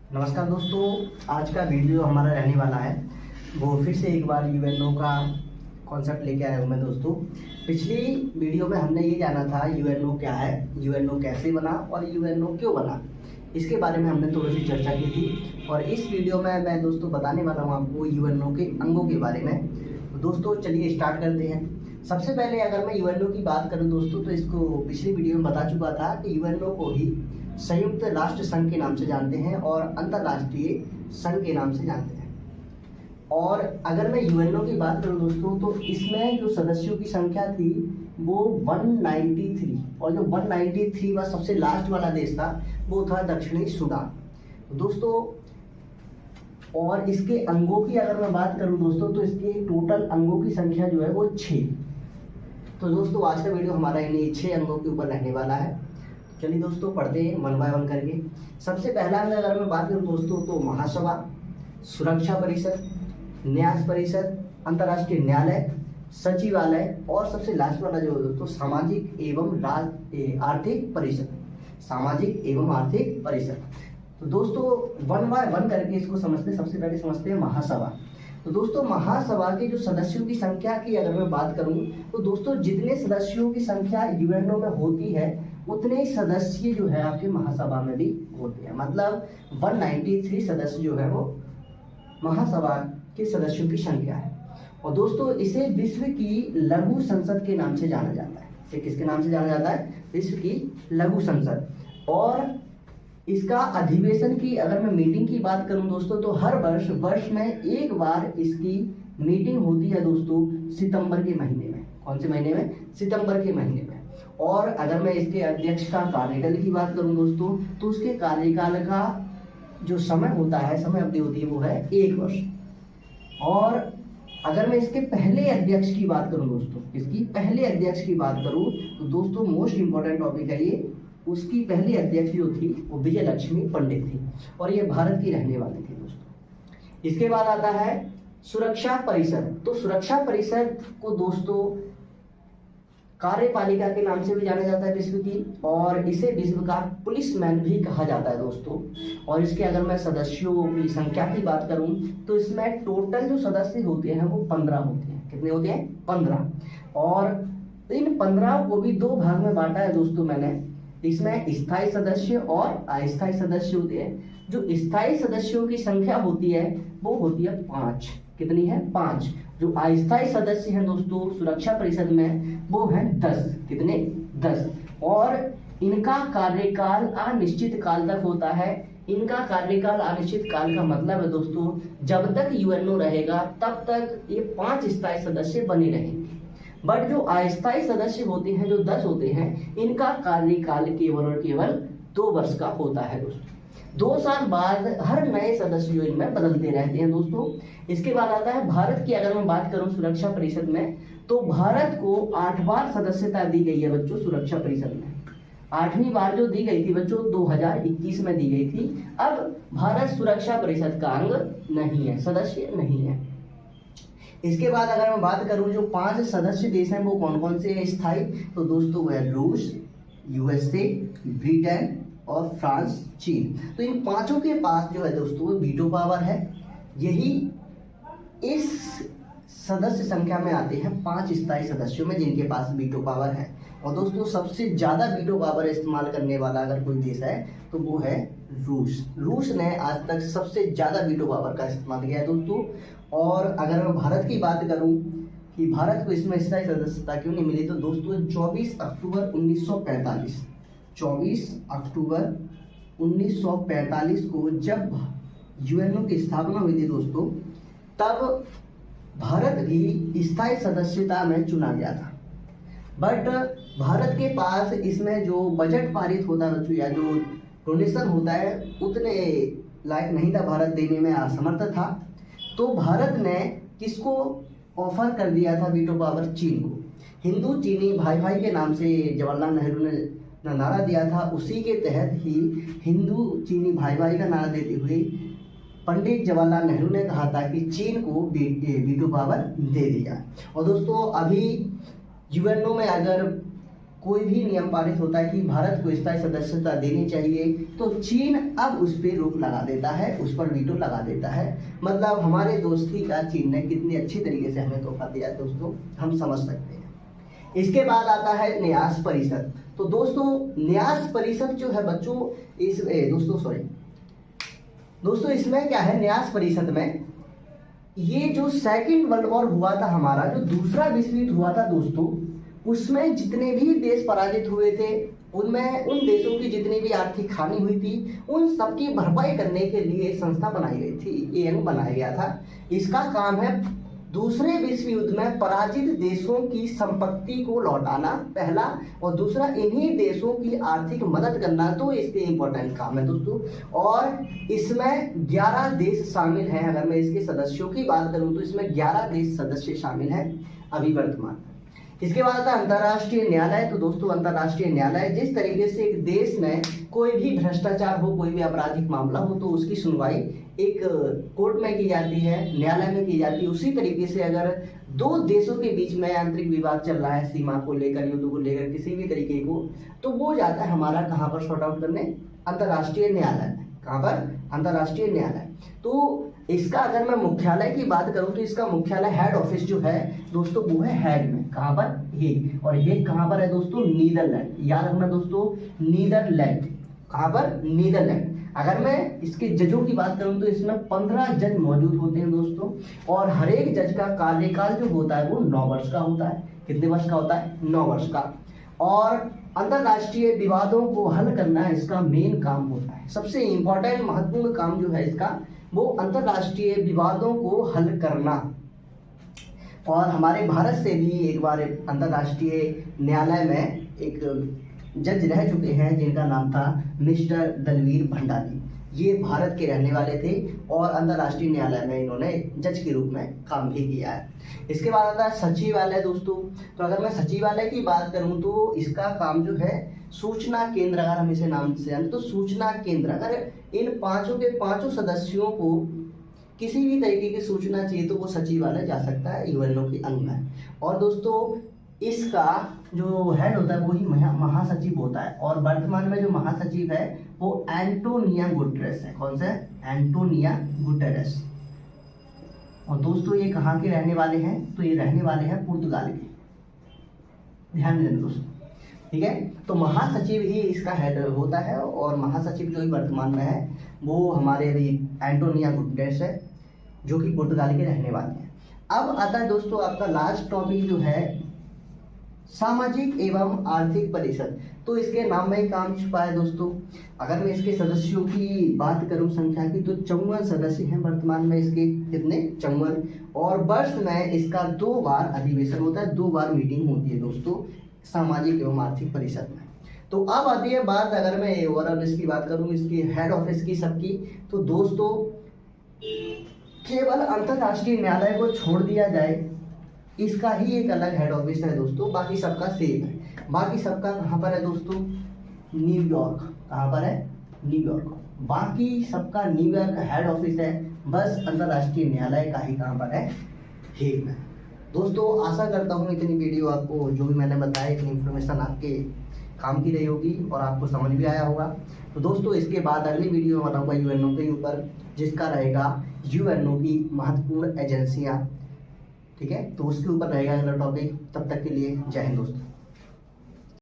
नमस्कार दोस्तों, आज का वीडियो हमारा रहने वाला है वो फिर से एक बार यूएनओ का कॉन्सेप्ट लेके आया हूँ मैं दोस्तों। पिछली वीडियो में हमने ये जाना था यूएनओ क्या है, यूएनओ कैसे बना और यूएनओ क्यों बना, इसके बारे में हमने थोड़ी सी चर्चा की थी। और इस वीडियो में मैं दोस्तों बताने वाला हूँ आपको यूएनओ के अंगों के बारे में। तो दोस्तों चलिए स्टार्ट करते हैं। सबसे पहले अगर मैं यूएनओ की बात करूँ दोस्तों, तो इसको पिछली वीडियो में बता चुका था कि यूएनओ को ही संयुक्त राष्ट्र संघ के नाम से जानते हैं और अंतर्राष्ट्रीय संघ के नाम से जानते हैं। और अगर मैं यूएनओ की बात करूं दोस्तों, तो इसमें जो सदस्यों की संख्या थी वो 193, और जो 193 वाला सबसे लास्ट वाला देश था वो था दक्षिणी सूडान दोस्तों। और इसके अंगों की अगर मैं बात करूं दोस्तों, तो इसके टोटल अंगों की संख्या जो है वो 6। तो दोस्तों आज का वीडियो हमारा इन्हीं 6 अंगों के ऊपर रहने वाला है। चलिए दोस्तों पढ़ते हैं वन बाय वन करके। सबसे पहला अंग अगर मैं बात करूं दोस्तों, तो महासभा, सुरक्षा परिषद, न्यास परिषद, अंतर्राष्ट्रीय न्यायालय, सचिवालय, और सबसे लास्ट वाला जो है दोस्तों सामाजिक एवं आर्थिक परिषद, सामाजिक एवं आर्थिक परिषद। तो दोस्तों वन बाय वन करके इसको समझते हैं। सबसे पहले समझते हैं महासभा। तो दोस्तों महासभा के जो सदस्यों की संख्या की अगर मैं बात करूं, तो दोस्तों जितने सदस्यों की संख्या यूएनओ में होती है उतने ही सदस्य जो है आपके महासभा में भी होते हैं। मतलब 193 सदस्य जो है वो महासभा के सदस्यों की संख्या है। और दोस्तों इसे विश्व की लघु संसद के नाम से जाना जाता है। इसे किसके नाम से जाना जाता है? विश्व की लघु संसद। और इसका अधिवेशन की अगर मैं मीटिंग की बात करूं दोस्तों, तो हर वर्ष में एक बार इसकी मीटिंग होती है दोस्तों, सितंबर के महीने में। कौन से महीने में? सितंबर के महीने में। और अगर मैं इसके अध्यक्ष का कार्यकाल की बात करूं दोस्तों, तो उसके कार्यकाल का जो समय होता है, समय अवधि होती है, वो है 1 वर्ष। और अगर मैं इसके पहले अध्यक्ष की बात करूं दोस्तों, इसकी पहले अध्यक्ष की बात करूं, तो दोस्तों मोस्ट इंपॉर्टेंट टॉपिक है ये। उसकी पहली अध्यक्ष जो थी वो विजय लक्ष्मी पंडित थी, और ये भारत की रहने वाली थी दोस्तों। इसके बाद आता है सुरक्षा परिषद। तो सुरक्षा परिषद को दोस्तों कार्यपालिका के नाम से भी जाना जाता है विश्व की, और इसे विश्व का पुलिसमैन भी कहा जाता है दोस्तों। और इसके अगर मैं सदस्यों की संख्या की बात करूं, तो इसमें टोटल जो सदस्य होते हैं वो 15 होते हैं। कितने होते हैं? 15। और इन 15 को भी 2 भाग में बांटा है दोस्तों मैंने। इसमें स्थायी सदस्य और अस्थायी सदस्य होते हैं। जो स्थायी सदस्यों की संख्या होती है वो होती है 5। कितनी है? 5। जो अस्थायी सदस्य हैं दोस्तों सुरक्षा परिषद में वो है 10। कितने? 10। और इनका कार्यकाल अनिश्चित काल तक होता है। इनका कार्यकाल अनिश्चित काल का मतलब है दोस्तों, जब तक यूएनओ रहेगा तब तक ये 5 स्थायी सदस्य बने रहेंगे। बट जो अस्थायी सदस्य होते हैं, जो 10 होते हैं, इनका कार्यकाल केवल और केवल 2 वर्ष का होता है दोस्तों। 2 साल बाद हर नए सदस्य जो इनमें बदलते रहते हैं दोस्तों। इसके बाद आता है भारत की अगर मैं बात करूं सुरक्षा परिषद में, तो भारत को 8 बार सदस्यता दी गई है बच्चों सुरक्षा परिषद में। 8वीं बार जो दी गई थी बच्चों 2021 में दी गई थी। अब भारत सुरक्षा परिषद का अंग नहीं है, सदस्य नहीं है। इसके बाद अगर मैं बात करूं जो 5 सदस्य देश हैं वो कौन कौन से हैं स्थायी, तो दोस्तों वो है रूस, यूएसए, ब्रिटेन और फ्रांस, चीन। तो इन 5 के पास जो है दोस्तों वो वीटो पावर है। यही इस सदस्य संख्या में आते हैं 5 स्थायी सदस्यों में जिनके पास वीटो पावर है। और दोस्तों सबसे ज्यादा वीटो पावर इस्तेमाल करने वाला अगर कोई देश है तो वो है रूस। रूस ने आज तक सबसे ज्यादा वीटो पावर का इस्तेमाल किया है दोस्तों। और अगर मैं भारत की बात करूं कि भारत को इसमें स्थायी सदस्यता क्यों नहीं मिली, तो दोस्तों 24 अक्टूबर 1945 को जब यूएनओ की स्थापना हुई थी दोस्तों, तब भारत भी स्थायी सदस्यता में चुना गया था। बट भारत के पास इसमें जो बजट पारित होता है या जो डोनेशन होता है उतने लायक नहीं था, भारत देने में असमर्थ था। तो भारत ने किसको ऑफर कर दिया था वीटो पावर? चीन को। हिंदू चीनी भाई भाई के नाम से जवाहरलाल नेहरू ने नारा दिया था। उसी के तहत ही हिंदू चीनी भाई भाई का नारा देते हुए पंडित जवाहरलाल नेहरू ने कहा था कि चीन को वीटो पावर दे दिया। और दोस्तों अभी यूएनओ में अगर कोई भी नियम पारित होता है कि भारत को स्थायी सदस्यता देनी चाहिए, तो चीन अब उस पर रोक लगा देता है, उस पर वीटो लगा देता है। मतलब हमारे दोस्ती का चीन ने कितनी अच्छी तरीके से हमें तोहफा दिया दोस्तों, हम समझ सकते हैं। इसके बाद आता है न्यास परिषद। तो दोस्तों न्यास परिषद जो है बच्चों दोस्तों इसमें क्या है, न्यास परिषद में ये जो सेकंड वर्ल्ड वॉर हुआ था हमारा, जो दूसरा विश्व युद्ध हुआ था दोस्तों, उसमें जितने भी देश पराजित हुए थे, उनमें उन देशों की जितनी भी आर्थिक हानि हुई थी, उन सबकी भरपाई करने के लिए संस्था बनाई गई थी, एएन बनाया गया था। इसका काम है दूसरे विश्व युद्ध में पराजित देशों की संपत्ति को लौटाना पहला, और दूसरा इन्हीं देशों की आर्थिक मदद करना। तो इसके इम्पोर्टेंट काम है दोस्तों, और इसमें 11 देश शामिल हैं। अगर मैं इसके सदस्यों की बात करूं तो इसमें 11 देश सदस्य शामिल हैं अभी वर्तमान। इसके बाद आता है अंतर्राष्ट्रीय न्यायालय। तो दोस्तों अंतर्राष्ट्रीय न्यायालय जिस तरीके से एक देश में कोई भी भ्रष्टाचार हो, कोई भी आपराधिक मामला हो, तो उसकी सुनवाई एक कोर्ट में की जाती है, न्यायालय में की जाती है। उसी तरीके से अगर दो देशों के बीच में आंतरिक विवाद चल रहा है, सीमा को लेकर, युद्ध को लेकर, किसी भी तरीके को, तो वो जाता है हमारा कहाँ पर सॉर्ट आउट करने, अंतर्राष्ट्रीय न्यायालय में। कहाँ पर, अंतर्राष्ट्रीय न्यायालय। तो इसका अगर मैं मुख्यालय की बात करूं तो इसका मुख्यालय हेड ऑफिस जो है दोस्तों वो है हेग में। कहाँ पर, हेग। और हेग कहाँ पर है दोस्तों, नीदरलैंड। याद रखना दोस्तों, नीदरलैंड। कहाँ पर, नीदरलैंड। अगर मैं इसके जजों की बात करूं तो इसमें 15 जज मौजूद होते हैं दोस्तों, और हर एक जज का कार्यकाल जो होता है वो 9 वर्ष का होता है। कितने वर्ष का होता है, 9 वर्ष का। और अंतरराष्ट्रीय विवादों को हल करना इसका मेन काम होता है। सबसे इंपॉर्टेंट महत्वपूर्ण काम जो है इसका, वो अंतरराष्ट्रीय विवादों को हल करना। और हमारे भारत से भी एक बार अंतरराष्ट्रीय न्यायालय में एक जज रह चुके हैं जिनका नाम था मिस्टर दलवीर भंडारी। ये भारत के रहने वाले थे और अंतरराष्ट्रीय न्यायालय में इन्होंने जज के रूप में काम भी किया है। इसके बाद आता है सचिवालय दोस्तों। तो अगर मैं सचिवालय की बात करूं तो इसका काम जो है सूचना केंद्र, अगर हम इसे नाम से जाने तो सूचना केंद्र। अगर इन पांचों के पांचों सदस्यों को किसी भी तरीके की सूचना चाहिए तो वो सचिवालय जा सकता है, यूएनओ के अंग में। और दोस्तों इसका जो हेड होता है वही महासचिव होता है, और वर्तमान में जो महासचिव है वो एंटोनिया गुटेरेस है। कौन सा, एंटोनिया गुटेरेस। और दोस्तों ये कहाँ के रहने वाले हैं, तो ये रहने वाले हैं पुर्तगाल के। ध्यान देना दोस्तों, ठीक है। तो महासचिव ही इसका हेड होता है, और महासचिव जो वर्तमान में है वो हमारे अभी एंटोनिया गुटेरेस है, जो कि पुर्तगाल के रहने वाले हैं। अब आता है दोस्तों आपका लास्ट टॉपिक जो है सामाजिक एवं आर्थिक परिषद। तो इसके नाम में ही काम छुपा है दोस्तों। अगर मैं इसके सदस्यों की बात करूं संख्या की, तो 54 सदस्य हैं वर्तमान में इसके। कितने, 54। और वर्ष में इसका 2 बार अधिवेशन होता है, 2 बार मीटिंग होती है दोस्तों सामाजिक एवं आर्थिक परिषद में। तो अब आती है बात, अगर मैं ओवरऑल इसकी बात करूं, इसकी हेड ऑफिस की सबकी, तो दोस्तों केवल अंतरराष्ट्रीय न्यायालय को छोड़ दिया जाए, इसका ही एक अलग हेड ऑफिस है दोस्तों, बाकी सबका सेम है। बाकी सबका कहाँ पर है दोस्तों, न्यूयॉर्क। कहाँ पर है, न्यूयॉर्क। बाकी सबका न्यूयॉर्क हेड ऑफिस है, बस अंतरराष्ट्रीय न्यायालय का ही कहाँ पर है, हेग में। दोस्तों आशा करता हूँ इतनी वीडियो आपको, जो भी मैंने बताया, इतनी इन्फॉर्मेशन आपके काम की रही होगी और आपको समझ भी आया होगा। तो दोस्तों इसके बाद अगली वीडियो बनाऊंगा यूएनओ के ऊपर, जिसका रहेगा यूएनओ की महत्वपूर्ण एजेंसियाँ। ठीक है, तो उसके ऊपर रहेगा अगला टॉपिक। तब तक के लिए जय हिंद दोस्तों।